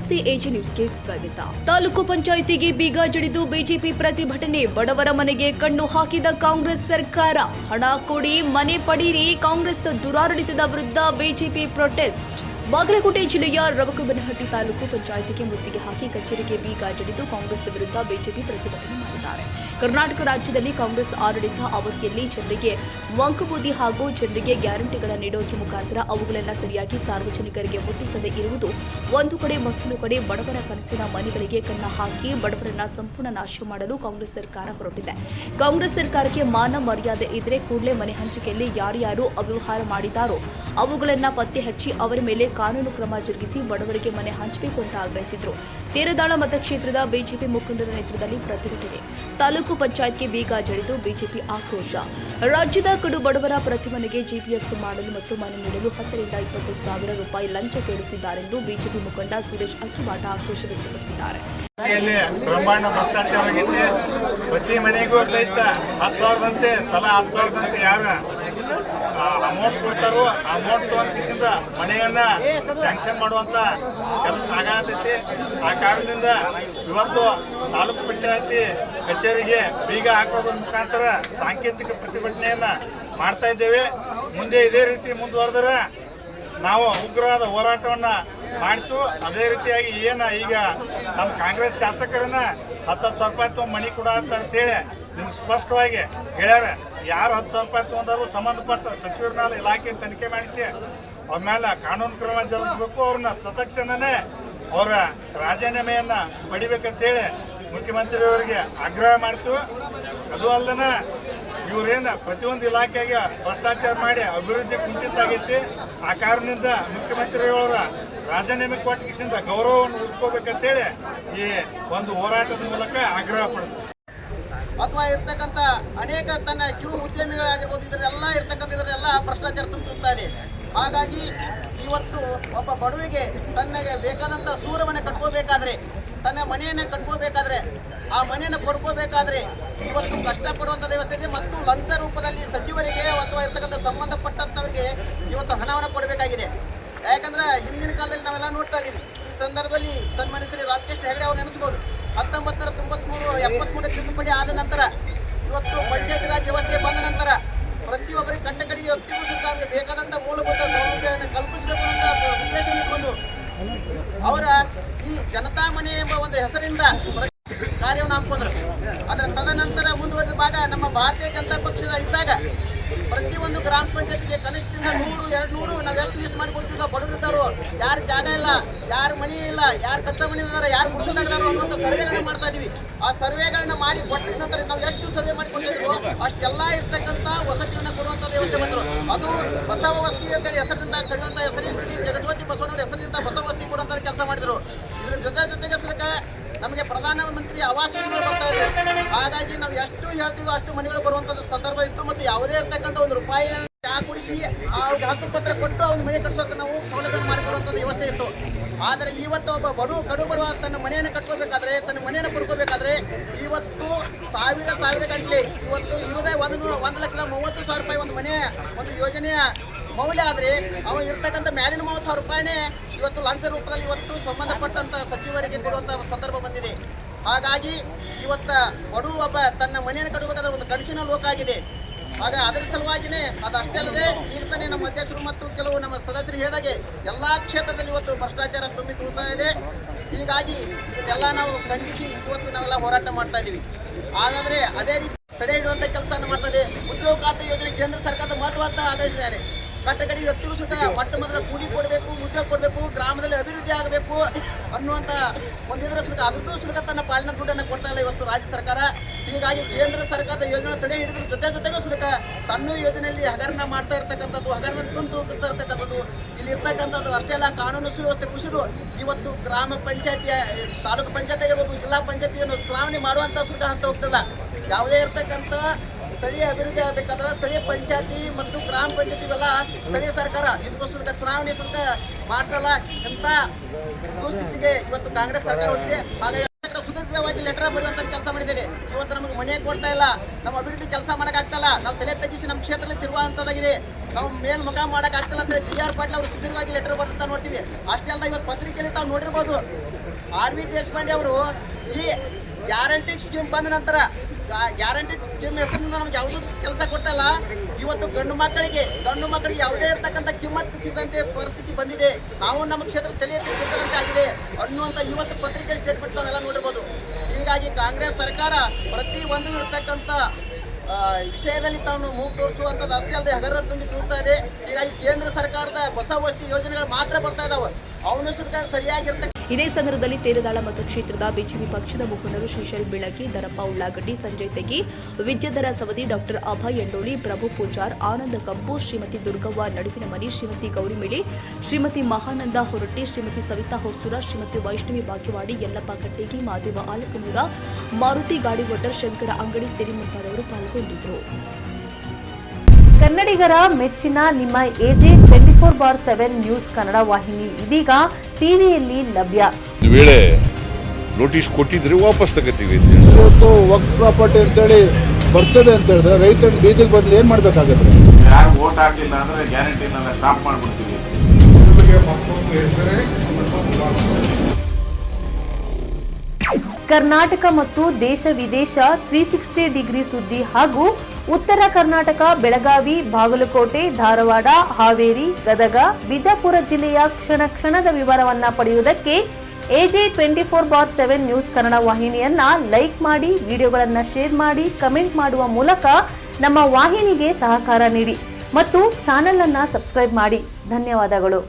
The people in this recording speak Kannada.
ನಮಸ್ತೆ ಎಜಿ ನ್ಯೂಸ್ಗೆ ಸ್ವಾಗತ. ತಾಲೂಕು ಪಂಚಾಯಿತಿಗೆ ಬೀಗ ಜಡಿದು ಬಿಜೆಪಿ ಪ್ರತಿಭಟನೆ. ಬಡವರ ಮನೆಗೆ ಕಣ್ಣು ಹಾಕಿದ ಕಾಂಗ್ರೆಸ್ ಸರ್ಕಾರ. ಹಣ ಕೊಡಿ, ಮನೆ ಪಡೀರಿ. ಕಾಂಗ್ರೆಸ್ ದುರಾಡಳಿತದ ವಿರುದ್ಧ ಬಿಜೆಪಿ ಪ್ರೊಟೆಸ್ಟ್. ಬಾಗಲಕೋಟೆ ಜಿಲ್ಲೆಯ ರವಕಬನಹಟ್ಟಿ ತಾಲೂಕು ಪಂಚಾಯಿತಿಗೆ ಮುತ್ತಿಗೆ ಹಾಕಿ ಕಚೇರಿಗೆ ಬೀಗ ಜಡಿದು ಕಾಂಗ್ರೆಸ್ ವಿರುದ್ಧ ಬಿಜೆಪಿ ಪ್ರತಿಭಟನೆ ಮಾಡಿದ್ದಾರೆ. ಕರ್ನಾಟಕ ರಾಜ್ಯದಲ್ಲಿ ಕಾಂಗ್ರೆಸ್ ಆಡಳಿತ ಅವಧಿಯಲ್ಲಿ ಜನರಿಗೆ ಮಂಕುಬೂದಿ ಹಾಗೂ ಜನರಿಗೆ ಗ್ಯಾರಂಟಿಗಳ ನೀಡೋದ್ರ ಮುಖಾಂತರ ಅವುಗಳೆಲ್ಲ ಸರಿಯಾಗಿ ಸಾರ್ವಜನಿಕರಿಗೆ ಮುಟ್ಟಿಸದೇ ಇರುವುದು ಒಂದು ಕಡೆ, ಮತ್ತೊಂದು ಕಡೆ ಬಡವರ ಕನಸಿನ ಮನೆಗಳಿಗೆ ಕನ್ನ ಹಾಕಿ ಬಡವರನ್ನ ಸಂಪೂರ್ಣ ನಾಶ ಮಾಡಲು ಕಾಂಗ್ರೆಸ್ ಸರ್ಕಾರ ಹೊರಟಿದೆ. ಕಾಂಗ್ರೆಸ್ ಸರ್ಕಾರಕ್ಕೆ ಮಾನ ಮರ್ಯಾದೆ ಇದ್ರೆ ಕೂಡಲೇ ಮನೆ ಹಂಚಿಕೆಯಲ್ಲಿ ಯಾರ್ಯಾರು ಅವ್ಯವಹಾರ ಮಾಡಿದಾರೋ ಅವುಗಳನ್ನ ಪತ್ತೆ ಹಚ್ಚಿ ಅವರ ಮೇಲೆ ಕಾನೂನು ಕ್ರಮ ಜರುಗಿಸಿ ಬಡವರಿಗೆ ಮನೆ ಹಂಚಬೇಕು ಅಂತ ಆಗ್ರಹಿಸಿದ್ರು. ತೇರದಾಳ ಮತಕ್ಷೇತ್ರದ ಬಿಜೆಪಿ ಮುಖಂಡರ ನೇತೃತ್ವದಲ್ಲಿ ಪ್ರತಿಭಟನೆ. ತಾಲೂಕು ಪಂಚಾಯತ್ಗೆ ಬೀಗ ಜಡಿದು ಬಿಜೆಪಿ ಆಕ್ರೋಶ. ರಾಜ್ಯದ ಕಡು ಬಡವರ ಪ್ರತಿ ಮನೆಗೆ ಜಿಪಿಎಸ್ ಮಾಡಲು ಮತ್ತು ಮನೆ ನೀಡಲು 10 ರಿಂದ 20 ಸಾವಿರ ರೂಪಾಯಿ ಲಂಚ ಕೇಳುತ್ತಿದ್ದಾರೆಂದು ಬಿಜೆಪಿ ಮುಖಂಡ ಸುರೇಶ್ ಅಕ್ಕಿವಾಟ ಆಕ್ರೋಶ ವ್ಯಕ್ತಪಡಿಸಿದ್ದಾರೆ. ಬ್ರಹ್ಮಾಂಡ ಭ್ರಷ್ಟಾಚಾರವಾಗಿದೆ. ಪ್ರತಿ ಮನೆಗೂ ಸಹಿತ 10,000ದಂತೆ ತಲಾ 10,000ದಂತೆ ಯಾರ ಅಮೌಂಟ್ ಕೊಡ್ತಾರೋ ಆ ಅಮೌಂಟ್ ತಗೊಂಡಿಸಿಂದ ಮನೆಯನ್ನ ಸ್ಯಾಂಕ್ಷನ್ ಮಾಡುವಂತ ಕೆಲಸ ಆಗತೈತಿ. ಆ ಕಾರಣದಿಂದ ಇವತ್ತು ತಾಲೂಕು ಪಂಚಾಯತಿ ಕಚೇರಿಗೆ ಬೀಗ ಹಾಕೋದ್ರ ಮುಖಾಂತರ ಸಾಂಕೇತಿಕ ಪ್ರತಿಭಟನೆಯನ್ನ ಮಾಡ್ತಾ ಇದ್ದೇವೆ. ಮುಂದೆ ಇದೇ ರೀತಿ ಮುಂದುವರೆದರೆ ನಾವು ಉಗ್ರವಾದ ಹೋರಾಟವನ್ನ ಮಾಡ್ತು. ಅದೇ ರೀತಿಯಾಗಿ ಈಗ ನಮ್ಮ ಕಾಂಗ್ರೆಸ್ ಶಾಸಕರನ್ನ 10,000 ರೂಪಾಯಿ ತೊಗೊಂಡು ಮನೆ ಕೊಡ ಅಂತೇಳಿ ನಿಮ್ಗೆ ಸ್ಪಷ್ಟವಾಗಿ ಹೇಳ್ಯಾರ. ಯಾರು 10,000 ರೂಪಾಯಿ ತೊಗೊಂಡಾರು ಸಂಬಂಧಪಟ್ಟ ಸಚಿವರನ್ನ ಇಲಾಖೆ ತನಿಖೆ ಮಾಡಿಸಿ ಅವ್ರ ಮೇಲೆ ಕಾನೂನು ಕ್ರಮ ಜರುಗಿಸಬೇಕು. ಅವ್ರನ್ನ ತತ್ಕ್ಷಣನೇ ಅವರ ರಾಜೀನಾಮೆಯನ್ನ ಪಡಿಬೇಕಂತೇಳಿ ಮುಖ್ಯಮಂತ್ರಿಯವರಿಗೆ ಆಗ್ರಹ ಮಾಡ್ತು. ಅದು ಅಲ್ಲದ ಇವ್ರೇನು ಪ್ರತಿಯೊಂದು ಇಲಾಖೆಗೆ ಭ್ರಷ್ಟಾಚಾರ ಮಾಡಿ ಅಭಿವೃದ್ಧಿ ಕುಂಠಿತಾಗೈತಿ. ಆ ಕಾರಣದಿಂದ ಮುಖ್ಯಮಂತ್ರಿಯವರ ರಾಜೀನಾಮೆ ಕೊಟ್ಟಿಸಿಂದ ಗೌರವವನ್ನು ಉಳಿಸ್ಕೋಬೇಕಂತೇಳಿ ಈ ಒಂದು ಹೋರಾಟದ ಮೂಲಕ ಆಗ್ರಹ ಪಡಿಸ್ತಾರೆ. ಅಥವಾ ಇರ್ತಕ್ಕಂಥ ಅನೇಕ ತನ್ನ ಕಿರು ಉದ್ಯಮಿಗಳಾಗಿರ್ಬೋದು, ಇದರೆಲ್ಲ ಇದರೆಲ್ಲ ಭ್ರಷ್ಟಾಚಾರ ತುಂಬುತ್ತಾ ಇದೆ. ಹಾಗಾಗಿ ಇವತ್ತು ಒಬ್ಬ ಬಡವಿಗೆ ತನ್ನಗೆ ಬೇಕಾದಂಥ ಸೂರವನ್ನು ಕಟ್ಕೋಬೇಕಾದ್ರೆ, ತನ್ನ ಮನೆಯನ್ನು ಕಟ್ಕೋಬೇಕಾದ್ರೆ, ಆ ಮನೆಯನ್ನು ಪಡ್ಕೋಬೇಕಾದ್ರೆ ಇವತ್ತು ಕಷ್ಟಪಡುವಂಥ ವ್ಯವಸ್ಥೆ ಇದೆ. ಮತ್ತು ಲಂಚ ರೂಪದಲ್ಲಿ ಸಚಿವರಿಗೆ ಅಥವಾ ಇರ್ತಕ್ಕಂಥ ಸಂಬಂಧಪಟ್ಟಂಥವರಿಗೆ ಇವತ್ತು ಹಣವನ್ನು ಕೊಡಬೇಕಾಗಿದೆ. ಯಾಕಂದ್ರೆ ಹಿಂದಿನ ಕಾಲದಲ್ಲಿ ನಾವೆಲ್ಲ ನೋಡ್ತಾ ಇದ್ದೀವಿ. ಈ ಸಂದರ್ಭದಲ್ಲಿ ಸನ್ಮಾನ್ಯ ಶ್ರೀ ರಾಮಕೃಷ್ಣ ಹೆಗಡೆ ಅವರು ನೆನೆಸ್ಬೋದು. 1993 ತಿದ್ದುಪಡಿ ಆದ ನಂತರ ಇವತ್ತು ಪಂಚಾಯತ್ ರಾಜ್ ವ್ಯವಸ್ಥೆ ಬಂದ ನಂತರ ಪ್ರತಿಯೊಬ್ಬರಿಗೆ ಕಟ್ಟಕಡೆಯ ವ್ಯಕ್ತಿಗೂ ಸರ್ಕಾರಕ್ಕೆ ಬೇಕಾದಂಥ ಮೂಲಭೂತ ಸೌಲಭ್ಯವನ್ನು ಕಲ್ಪಿಸಬೇಕು ಅಂತ ಉದ್ದೇಶ ಇಟ್ಕೊಂಡು ಅವರ ಈ ಜನತಾ ಮನೆ ಎಂಬ ಒಂದು ಹೆಸರಿಂದ ಕಾರ್ಯವನ್ನು ಹಮ್ಮಿಕೊಂಡ್ರು. ಅದರ ತದನಂತರ ಮುಂದುವರೆದ ಭಾಗ ನಮ್ಮ ಭಾರತೀಯ ಜನತಾ ಪಕ್ಷದ ಇದ್ದಾಗ ಪ್ರತಿಯೊಂದು ಗ್ರಾಮ ಪಂಚಾಯತಿಗೆ ಕನಿಷ್ಠದಿಂದ 100-200 ನಾವು ಎಷ್ಟು ಲಿಸ್ಟ್ ಮಾಡಿ ಕೊಡ್ತಿದ್ವಿ. ಬಡವರಿದ್ದವರು ಯಾರು ಜಾಗ ಇಲ್ಲ, ಯಾರು ಮನೆ ಇಲ್ಲ, ಯಾರು ಕಚ್ಚಾ ಮನೆ ಇದ್ದಾರೆ, ಯಾರು ಗುಡಿಸೋದಾಗಿದ್ದಾರೋ ಅನ್ನುವಂಥ ಸರ್ವೆಗಳನ್ನ ಮಾಡ್ತಾ ಇದೀವಿ. ಆ ಸರ್ವೆಗಳನ್ನ ಮಾಡಿ ಕೊಟ್ಟಿದ ನಂತರ ನಾವು ಎಷ್ಟು ಸರ್ವೆ ಮಾಡಿ ಕೊಡ್ತಿದ್ವಿ ಅಷ್ಟೆಲ್ಲ ಇರ್ತಕ್ಕಂಥ ವಸತಿಯನ್ನು ಕೊಡುವಂಥ ವ್ಯವಸ್ಥೆ ಮಾಡಿದ್ರು. ಅದು ಬಸವ ವಸತಿ ಅಂತೇಳಿ ಹೆಸರಿನಿಂದ ಕರೆಯುವಂಥ ಹೆಸರು ಶ್ರೀ ಜಗಜ್ಯೋತಿ ಬಸವಣ್ಣವರ ಹೆಸರಿನಿಂದ ಬಸವ ವಸತಿ ಕೊಡುವಂಥ ಕೆಲಸ ಮಾಡಿದ್ರು. ಇದ್ರ ಜೊತೆಗೆ ಸದಕ ನಮಗೆ ಪ್ರಧಾನಮಂತ್ರಿ ಆವಾಸ ಯೋಜನೆ ಬರ್ತಾ ಇದೆ. ಹಾಗಾಗಿ ನಾವು ಎಷ್ಟು ಹೇಳ್ತೀವೋ ಅಷ್ಟು ಮನೆಗಳು ಬರುವಂಥದ್ದು ಸಂದರ್ಭ ಇತ್ತು. ಮತ್ತು ಯಾವುದೇ ಇರ್ತಕ್ಕಂಥ ಒಂದು ರೂಪಾಯಿ ಚಾ ಕುಡಿಸಿ ಅವ್ರಿಗೆ ಹಕ್ಕುಪತ್ರ ಕೊಟ್ಟು ಅವ್ನ ಮನೆ ಕಟ್ಸೋಕೆ ನಾವು ಸೌಲಭ್ಯ ಮಾಡಿಕೊಡುವಂಥದ್ದು ವ್ಯವಸ್ಥೆ ಇತ್ತು. ಆದರೆ ಇವತ್ತು ಒಬ್ಬ ಕಡು ಬಡವ ತನ್ನ ಮನೆಯನ್ನು ಕಟ್ಕೋಬೇಕಾದ್ರೆ, ತನ್ನ ಮನೆಯನ್ನು ಪಡ್ಕೋಬೇಕಾದ್ರೆ ಇವತ್ತು ಸಾವಿರ ಗಂಟಲೆ ಇವತ್ತು ಇರುವುದೇ 1,30,30,000 ರೂಪಾಯಿ ಒಂದು ಮನೆ ಒಂದು ಯೋಜನೆಯ ಮೌಲ್ಯ. ಆದರೆ ಅವನು ಇರ್ತಕ್ಕಂಥ ಮ್ಯಾಲಿನ 30,000 ರೂಪಾಯಿನೇ ಇವತ್ತು ಲಂಚ ರೂಪದಲ್ಲಿ ಇವತ್ತು ಸಂಬಂಧಪಟ್ಟಂಥ ಸಚಿವರಿಗೆ ಕೊಡುವಂಥ ಸಂದರ್ಭ ಬಂದಿದೆ. ಹಾಗಾಗಿ ಇವತ್ತ ಬಡವ ಒಬ್ಬ ತನ್ನ ಮನೆಯನ್ನು ಕಟ್ಟಬೇಕಾದ್ರೆ ಒಂದು ಕನಸಿನ ಲೋಕ ಆಗಿದೆ. ಆಗ ಅದರ ಸಲುವಾಗಿಯೇ ಅದಷ್ಟೇ ಅಲ್ಲದೆ ಈಗ ತಾನೇ ನಮ್ಮ ಅಧ್ಯಕ್ಷರು ಮತ್ತು ಕೆಲವು ನಮ್ಮ ಸದಸ್ಯರು ಹೇಳಿದಾಗೆ ಎಲ್ಲ ಕ್ಷೇತ್ರದಲ್ಲಿ ಇವತ್ತು ಭ್ರಷ್ಟಾಚಾರ ತುಂಬಿ ತುಳ್ತಾ ಇದೆ. ಹೀಗಾಗಿ ಇದನ್ನೆಲ್ಲ ನಾವು ಖಂಡಿಸಿ ಇವತ್ತು ನಾವೆಲ್ಲ ಹೋರಾಟ ಮಾಡ್ತಾ ಇದ್ದೀವಿ. ಹಾಗಾದರೆ ಅದೇ ರೀತಿ ತಡೆ ಹಿಡುವಂಥ ಕೆಲಸ ಮಾಡ್ತಾ ಇದೆ. ಉದ್ಯೋಗ ಖಾತ್ರಿ ಯೋಜನೆ ಕೇಂದ್ರ ಸರ್ಕಾರದ ಮಹತ್ವದ ಆದೇಶಿಸಿದ್ದಾರೆ. ಕಟ್ಟಕಡಿ ವ್ಯಕ್ತಿಗೂ ಸುತ್ತ ಮೊಟ್ಟ ಮೊದಲ ಕೂಲಿ ಕೊಡಬೇಕು, ಉದ್ಯೋಗ ಕೊಡಬೇಕು, ಗ್ರಾಮದಲ್ಲಿ ಅಭಿವೃದ್ಧಿ ಆಗಬೇಕು ಅನ್ನುವಂಥ ಒಂದಿದ್ರ ಸುತ್ತ ಅದ್ರದ್ದು ಸುತ್ತ ತನ್ನ ಪಾಲಿನ ದುಡ್ಡನ್ನು ಕೊಡ್ತಾ ಇಲ್ಲ ಇವತ್ತು ರಾಜ್ಯ ಸರ್ಕಾರ. ಹೀಗಾಗಿ ಕೇಂದ್ರ ಸರ್ಕಾರದ ಯೋಜನೆ ತಡೆ ಹಿಡಿದ್ರ ಜೊತೆಗೂ ಸುತ್ತ ತನ್ನ ಯೋಜನೆಯಲ್ಲಿ ಹಗರಣ ಮಾಡ್ತಾ ಇರ್ತಕ್ಕಂಥದ್ದು, ಹಗರಣ ತುಂಬಿರ್ತಾ ಇರ್ತಕ್ಕಂಥದ್ದು, ಇಲ್ಲಿ ಇರ್ತಕ್ಕಂಥದ್ದು ಅಷ್ಟೇ ಅಲ್ಲ ಕಾನೂನು ಸುವ್ಯವಸ್ಥೆ ಕುಸಿದು ಇವತ್ತು ಗ್ರಾಮ ಪಂಚಾಯತಿಯ ತಾಲೂಕು ಪಂಚಾಯತ್ ಆಗಿರ್ಬೋದು, ಜಿಲ್ಲಾ ಪಂಚಾಯತಿಯನ್ನು ಚುನಾವಣೆ ಮಾಡುವಂಥ ಸುತ್ತ ಹಂತ ಹೋಗ್ತಿಲ್ಲ. ಯಾವುದೇ ಇರ್ತಕ್ಕಂಥ ಸ್ಥಳೀಯ ಅಭಿವೃದ್ಧಿ ಆಗಬೇಕಾದ್ರೆ ಸ್ಥಳೀಯ ಪಂಚಾಯತಿ ಮತ್ತು ಗ್ರಾಮ ಪಂಚಾಯತಿ ಇವೆಲ್ಲ ಸ್ಥಳೀಯ ಸರ್ಕಾರ ಇದಕ್ಕೋಸ್ಕರ ಚುನಾವಣೆ ಸುತ್ತ ಮಾಡ್ತಾರಲ್ಲ. ಇಂಥ ದುಸ್ಥಿತಿಗೆ ಇವತ್ತು ಕಾಂಗ್ರೆಸ್ ಸರ್ಕಾರ ಹೋಗಿದೆ. ಹಾಗಾಗಿ ಸುದೀರ್ಘ ಲಿಖಿತವಾಗಿ ಲೆಟರ್ ಬರುವಂತ ಕೆಲಸ ಮಾಡಿದ್ದೇನೆ. ಇವತ್ತು ನಮಗೆ ಮನೆ ಕೊಡ್ತಾ ಇಲ್ಲ, ನಮ್ಮ ಅಭಿವೃದ್ಧಿ ಕೆಲಸ ಮಾಡೋಕ್ಕಾಗ್ತಲ್ಲ, ನಾವು ತಲೆ ತಗ್ಗಿಸಿ ನಮ್ಮ ಕ್ಷೇತ್ರದಲ್ಲಿ ತಿರುವಂತದ್ದಾಗಿದೆ, ನಾವು ಮೇಲ್ ಮುಖ ಮಾಡೋಕ್ಕಾಗ್ತಲ್ಲ ಅಂತ BR ಪಾಟೀಲ್ ಅವರು ಸುದೀರ್ಘವಾಗಿ ಲೆಟರ್ ಬರೆದಂತ ನೋಡ್ತೀವಿ. ಅಷ್ಟೇ ಅಲ್ಲ, ಇವತ್ತು ಪತ್ರಿಕೆಯಲ್ಲಿ ತಾವು ನೋಡಿರ್ಬೋದು, RV ದೇಶಪಾಂಡೆ ಅವರು ಈ ಗ್ಯಾರಂಟಿ ಸ್ಕೀಮ್ ಬಂದ ನಂತರ ಗ್ಯಾರಂಟಿ ಸ್ಕೀಮ್ ಹೆಸರಿನಿಂದ ನಮ್ಗೆ ಯಾವುದೂ ಕೆಲಸ ಕೊಟ್ಟಲ್ಲ. ಇವತ್ತು ಗಂಡು ಮಕ್ಕಳಿಗೆ ಯಾವುದೇ ಇರ್ತಕ್ಕಂಥ ಕಿಮ್ಮತ್ತು ಸಿಗದಂತೆ ಪರಿಸ್ಥಿತಿ ಬಂದಿದೆ, ನಾವು ನಮ್ಮ ಕ್ಷೇತ್ರ ತಲೆ ಎತ್ತಿದಂತೆ ಆಗಿದೆ ಅನ್ನುವಂಥ ಇವತ್ತು ಪತ್ರಿಕೆ ಸ್ಟೇಟ್ಮೆಂಟ್ ನಾವೆಲ್ಲ ನೋಡಿರ್ಬೋದು. ಹೀಗಾಗಿ ಕಾಂಗ್ರೆಸ್ ಸರ್ಕಾರ ಪ್ರತಿ ಒಂದು ಇರ್ತಕ್ಕಂಥ ವಿಷಯದಲ್ಲಿ ತಾನು ಮೂಗು ತೋರಿಸುವಂಥದ್ದು ಅಷ್ಟೇ ಅಲ್ಲದೆ ಹಗರ ತುಂಬಿ ತುಳ್ತಾ ಇದೆ. ಹೀಗಾಗಿ ಕೇಂದ್ರ ಸರ್ಕಾರದ ಹೊಸ ಯೋಜನೆಗಳು ಮಾತ್ರ ಬರ್ತಾ ಇದಾವೆ, ಅವನು ಸುತ್ತ ಸರಿಯಾಗಿರ್ತಕ್ಕ. ಇದೇ ಸಂದರ್ಭದಲ್ಲಿ ತೇರದಾಳ ಮತಕ್ಷೇತ್ರದ ಬಿಜೆಪಿ ಪಕ್ಷದ ಮುಖಂಡರು ಶ್ರೀಶೈಲ್ ಬೆಳಗಿ, ದರಪ್ಪ ಉಳ್ಳಾಗಡ್ಡಿ, ಸಂಜಯ್ ತೆಗಿ, ವಿದ್ಯಾಧರ ಸವದಿ, ಡಾಕ್ಟರ್ ಅಭಯ್ ಎಂಡೋಳಿ, ಪ್ರಭು ಪೂಜಾರ್, ಆನಂದ ಕಂಪು, ಶ್ರೀಮತಿ ದುರ್ಗವ್ವ ನಡುವಿನಮನಿ, ಶ್ರೀಮತಿ ಗೌರಿಮಿಳಿ, ಶ್ರೀಮತಿ ಮಹಾನಂದ ಹೊರಟ್ಟಿ, ಶ್ರೀಮತಿ ಸವಿತಾ ಹೊಸೂರ, ಶ್ರೀಮತಿ ವೈಷ್ಣವಿ ಬಾಕಿವಾಡಿ, ಯಲ್ಲಪ್ಪ ಕಟ್ಟೇಗಿ, ಮಾದೇವ ಆಲಕನೂರ, ಮಾರುತಿ ಗಾಡಿವಟರ್, ಶಂಕರ ಅಂಗಡಿ ಸೇರಿ ಮುಂತಾದವರು ಪಾಲ್ಗೊಂಡಿದ್ದರು. ಕನ್ನಡಿಗರ ಮೆಚ್ಚಿನ ನಿಮ್ಮ AJ 24/7 ನ್ಯೂಸ್ ಕನ್ನಡ ವಾಹಿನಿ ಇದೀಗ ಟಿವಿಯಲ್ಲಿ ಲಭ್ಯ. ಒಂದು ವೇಳೆ ನೋಟಿಸ್ ಕೊಟ್ಟಿದ್ರೆ ವಾಪಸ್ ತಗೋತೀವಿ. ಇವತ್ತು ವಕ್ಫ್ ಪ್ರಾಪರ್ಟಿ ಅಂತೇಳಿ ಬರ್ತದೆ ಅಂತ ಹೇಳಿದ್ರೆ ರೈತರ ಬೀಜಕ್ಕೆ ಬದಲು ಏನ್ ಮಾಡ್ಬೇಕಾಗತ್ತೆ? ಯಾರು ವೋಟ್ ಹಾಕಿಲ್ಲ ಅಂದ್ರೆ ಗ್ಯಾರಂಟಿನೆಲ್ಲ ಸ್ಟಾಪ್ ಮಾಡ್ಬಿಡ್ತೀವಿ. ಕರ್ನಾಟಕ ಮತ್ತು ದೇಶ ವಿದೇಶ 360 ಡಿಗ್ರಿ ಸುದ್ದಿ ಹಾಗೂ ಉತ್ತರ ಕರ್ನಾಟಕ, ಬೆಳಗಾವಿ, ಬಾಗಲಕೋಟೆ, ಧಾರವಾಡ, ಹಾವೇರಿ, ಗದಗ, ಬಿಜಾಪುರ ಜಿಲ್ಲೆಯ ಕ್ಷಣ ಕ್ಷಣದ ವಿವರವನ್ನ ಪಡೆಯುವುದಕ್ಕೆ AJ 24/7 ನ್ಯೂಸ್ ಕನ್ನಡ ವಾಹಿನಿಯನ್ನ ಲೈಕ್ ಮಾಡಿ, ವಿಡಿಯೋಗಳನ್ನ ಶೇರ್ ಮಾಡಿ, ಕಮೆಂಟ್ ಮಾಡುವ ಮೂಲಕ ನಮ್ಮ ವಾಹಿನಿಗೆ ಸಹಕಾರ ನೀಡಿ ಮತ್ತು ಚಾನೆಲ್ ಅನ್ನ ಸಬ್ಸ್ಕ್ರೈಬ್ ಮಾಡಿ. ಧನ್ಯವಾದಗಳು.